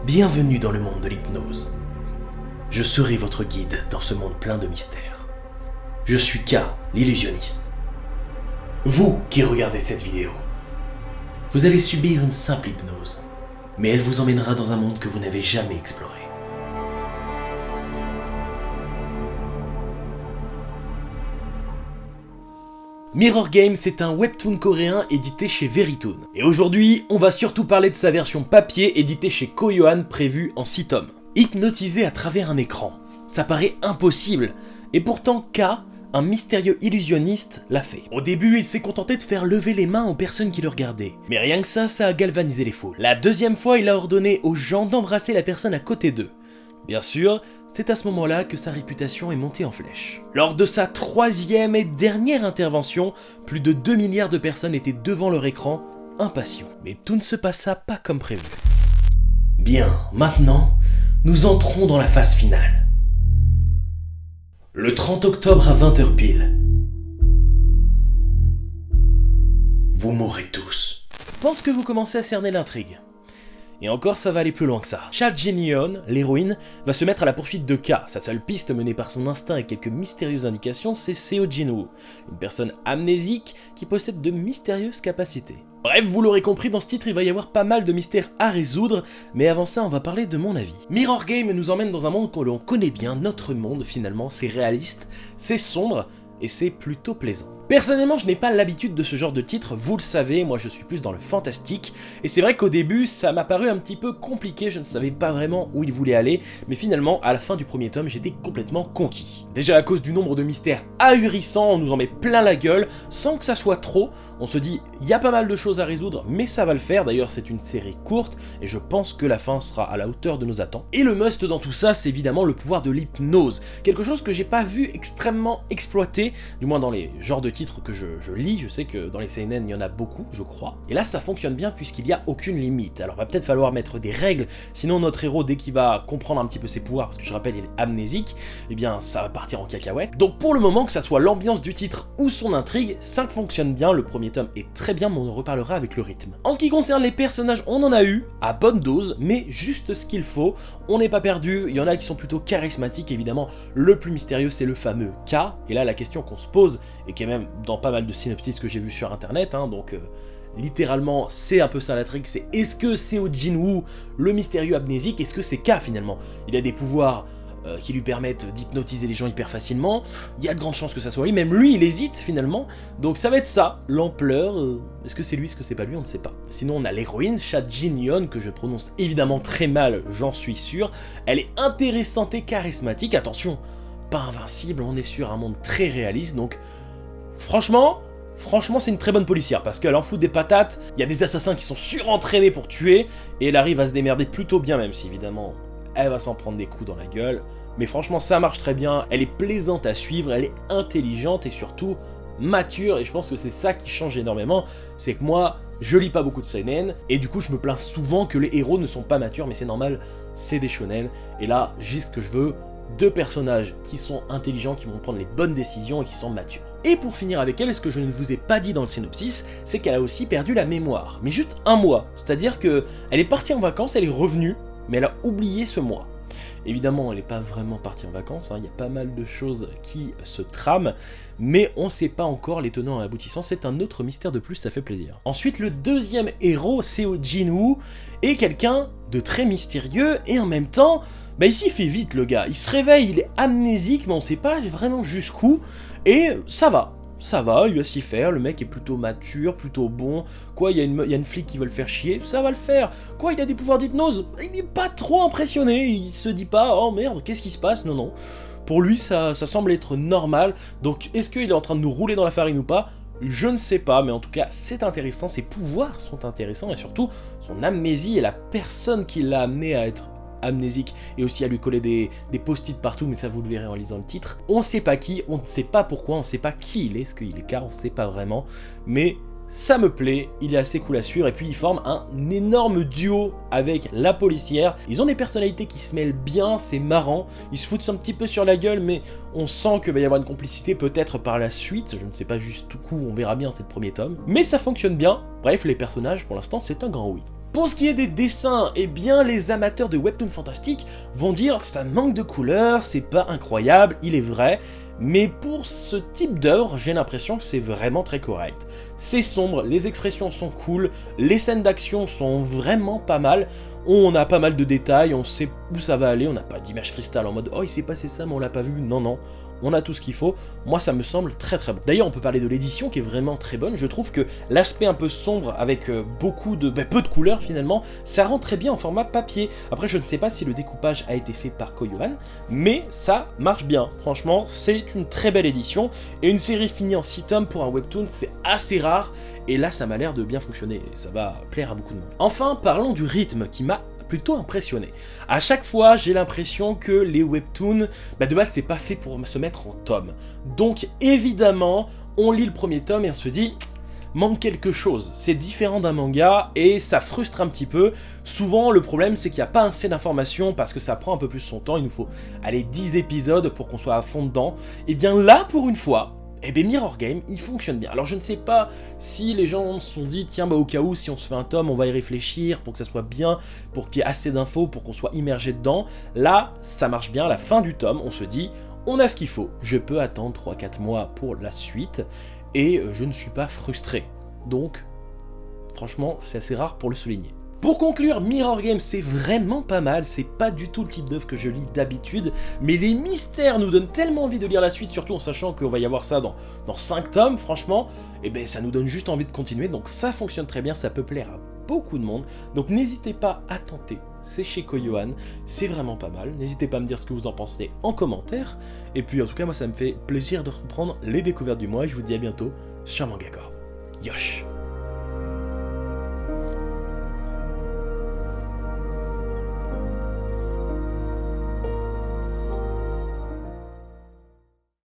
Bienvenue dans le monde de l'hypnose. Je serai votre guide dans ce monde plein de mystères. Je suis K, l'illusionniste. Vous qui regardez cette vidéo, vous allez subir une simple hypnose, mais elle vous emmènera dans un monde que vous n'avez jamais exploré. Mirror Game, c'est un webtoon coréen édité chez Verytoon. Et aujourd'hui, on va surtout parler de sa version papier éditée chez Koyoan prévue en 6 tomes. Hypnotisé à travers un écran, ça paraît impossible, et pourtant K, un mystérieux illusionniste, l'a fait. Au début, il s'est contenté de faire lever les mains aux personnes qui le regardaient, mais rien que ça a galvanisé les foules. La deuxième fois, il a ordonné aux gens d'embrasser la personne à côté d'eux. Bien sûr, c'est à ce moment-là que sa réputation est montée en flèche. Lors de sa troisième et dernière intervention, plus de 2 milliards de personnes étaient devant leur écran, impatients. Mais tout ne se passa pas comme prévu. Bien, maintenant, nous entrons dans la phase finale. Le 30 octobre à 20h pile. Vous mourrez tous. Je pense que vous commencez à cerner l'intrigue. Et encore, ça va aller plus loin que ça. Cha Jin-yeon, l'héroïne, va se mettre à la poursuite de K. Sa seule piste menée par son instinct et quelques mystérieuses indications, c'est Seo Jin-woo, une personne amnésique qui possède de mystérieuses capacités. Bref, vous l'aurez compris, dans ce titre, il va y avoir pas mal de mystères à résoudre, mais avant ça, on va parler de mon avis. Mirror Game nous emmène dans un monde que l'on connaît bien, notre monde finalement, c'est réaliste, c'est sombre, et c'est plutôt plaisant. Personnellement, je n'ai pas l'habitude de ce genre de titre, vous le savez, moi je suis plus dans le fantastique, et c'est vrai qu'au début, ça m'a paru un petit peu compliqué, je ne savais pas vraiment où il voulait aller, mais finalement, à la fin du premier tome, j'étais complètement conquis. Déjà à cause du nombre de mystères ahurissants, on nous en met plein la gueule, sans que ça soit trop, on se dit, il y a pas mal de choses à résoudre, mais ça va le faire, d'ailleurs c'est une série courte, et je pense que la fin sera à la hauteur de nos attentes. Et le must dans tout ça, c'est évidemment le pouvoir de l'hypnose, quelque chose que j'ai pas vu extrêmement exploité, du moins dans les genres de titres que je lis, je sais que dans les seinen il y en a beaucoup, je crois. Et là ça fonctionne bien puisqu'il n'y a aucune limite. Alors va peut-être falloir mettre des règles, sinon notre héros dès qu'il va comprendre un petit peu ses pouvoirs, parce que je rappelle il est amnésique, eh bien ça va partir en cacahuète. Donc pour le moment, que ça soit l'ambiance du titre ou son intrigue, ça fonctionne bien, le premier tome est très bien, mais on en reparlera avec le rythme. En ce qui concerne les personnages, on en a eu, à bonne dose, mais juste ce qu'il faut, on n'est pas perdu, il y en a qui sont plutôt charismatiques, évidemment, le plus mystérieux c'est le fameux K, et là la question qu'on se pose, et qui est même dans pas mal de synopsis que j'ai vu sur internet, donc littéralement c'est un peu ça l'intrigue, c'est est-ce que Seo Jin-woo, le mystérieux amnésique, est-ce que c'est K finalement? Il a des pouvoirs qui lui permettent d'hypnotiser les gens hyper facilement, il y a de grandes chances que ça soit lui, même lui il hésite finalement, donc ça va être ça, l'ampleur, est-ce que c'est lui, est-ce que c'est pas lui, on ne sait pas. Sinon on a l'héroïne, Cha Jin-yeon, que je prononce évidemment très mal, j'en suis sûr, elle est intéressante et charismatique, attention, pas invincible, on est sur un monde très réaliste, donc franchement c'est une très bonne policière, parce qu'elle en fout des patates, il y a des assassins qui sont surentraînés pour tuer, et elle arrive à se démerder plutôt bien, même si évidemment elle va s'en prendre des coups dans la gueule, mais franchement ça marche très bien, elle est plaisante à suivre, elle est intelligente et surtout mature, et je pense que c'est ça qui change énormément, c'est que moi, je lis pas beaucoup de seinen, et du coup je me plains souvent que les héros ne sont pas matures, mais c'est normal, c'est des shonen, et là, j'ai ce que je veux, 2 personnages qui sont intelligents, qui vont prendre les bonnes décisions et qui sont matures. Et pour finir avec elle, ce que je ne vous ai pas dit dans le synopsis, c'est qu'elle a aussi perdu la mémoire, mais juste un mois, c'est-à-dire que elle est partie en vacances, elle est revenue, mais elle a oublié ce mois. Évidemment, elle n'est pas vraiment partie en vacances, il y a pas mal de choses qui se trament, mais on ne sait pas encore les tenants et aboutissants, c'est un autre mystère de plus, ça fait plaisir. Ensuite, le deuxième héros, Seo Jin-woo, est quelqu'un de très mystérieux, et en même temps, il s'y fait vite le gars, il se réveille, il est amnésique, mais on ne sait pas vraiment jusqu'où, et ça va, il va s'y faire, le mec est plutôt mature, plutôt bon, quoi, il y a une flic qui veut le faire chier, ça va le faire, quoi, il a des pouvoirs d'hypnose, il n'est pas trop impressionné, il se dit pas, oh merde, qu'est-ce qui se passe, non, pour lui ça semble être normal, donc est-ce qu'il est en train de nous rouler dans la farine ou pas? Je ne sais pas, mais en tout cas c'est intéressant, ses pouvoirs sont intéressants, et surtout son amnésie et la personne qui l'a amené à être amnésique et aussi à lui coller des post-it partout, mais ça vous le verrez en lisant le titre. On ne sait pas qui, on ne sait pas pourquoi, on ne sait pas qui il est, ce qu'il est car on ne sait pas vraiment, mais ça me plaît, il est assez cool à suivre, et puis ils forment un énorme duo avec la policière. Ils ont des personnalités qui se mêlent bien, c'est marrant, ils se foutent un petit peu sur la gueule, mais on sent qu'il va y avoir une complicité peut-être par la suite, je ne sais pas juste tout coup, on verra bien, c'est le premier tome, mais ça fonctionne bien. Bref, les personnages, pour l'instant, c'est un grand oui. Pour ce qui est des dessins, eh bien les amateurs de webtoon fantastique vont dire ça manque de couleurs, c'est pas incroyable, il est vrai, mais pour ce type d'œuvre, j'ai l'impression que c'est vraiment très correct. C'est sombre, les expressions sont cool, les scènes d'action sont vraiment pas mal, on a pas mal de détails, on sait où ça va aller, on n'a pas d'image cristal en mode « Oh, il s'est passé ça, mais on l'a pas vu », non, non. On a tout ce qu'il faut, moi ça me semble très très bon. D'ailleurs on peut parler de l'édition qui est vraiment très bonne, je trouve que l'aspect un peu sombre avec peu de couleurs finalement, ça rend très bien en format papier. Après je ne sais pas si le découpage a été fait par Koyohan, mais ça marche bien. Franchement c'est une très belle édition, et une série finie en 6 tomes pour un webtoon c'est assez rare, et là ça m'a l'air de bien fonctionner, et ça va plaire à beaucoup de monde. Enfin parlons du rythme qui m'a plutôt impressionné. À chaque fois, j'ai l'impression que les webtoons, de base, c'est pas fait pour se mettre en tome. Donc, évidemment, on lit le premier tome et on se dit, manque quelque chose. C'est différent d'un manga et ça frustre un petit peu. Souvent, le problème, c'est qu'il n'y a pas assez d'informations parce que ça prend un peu plus son temps. Il nous faut, 10 épisodes pour qu'on soit à fond dedans. Et bien là, pour une fois, Mirror Game, il fonctionne bien. Alors je ne sais pas si les gens se sont dit, tiens, au cas où, si on se fait un tome, on va y réfléchir pour que ça soit bien, pour qu'il y ait assez d'infos, pour qu'on soit immergé dedans. Là, ça marche bien, à la fin du tome, on se dit, on a ce qu'il faut. Je peux attendre 3-4 mois pour la suite, et je ne suis pas frustré. Donc, franchement, c'est assez rare pour le souligner. Pour conclure, Mirror Game c'est vraiment pas mal, c'est pas du tout le type d'œuvre que je lis d'habitude, mais les mystères nous donnent tellement envie de lire la suite, surtout en sachant qu'on va y avoir ça dans 5 tomes, franchement, ça nous donne juste envie de continuer, donc ça fonctionne très bien, ça peut plaire à beaucoup de monde, donc n'hésitez pas à tenter, c'est chez Koyohan, c'est vraiment pas mal, n'hésitez pas à me dire ce que vous en pensez en commentaire, et puis en tout cas moi ça me fait plaisir de reprendre les découvertes du mois, et je vous dis à bientôt sur Manga Corps. Yosh!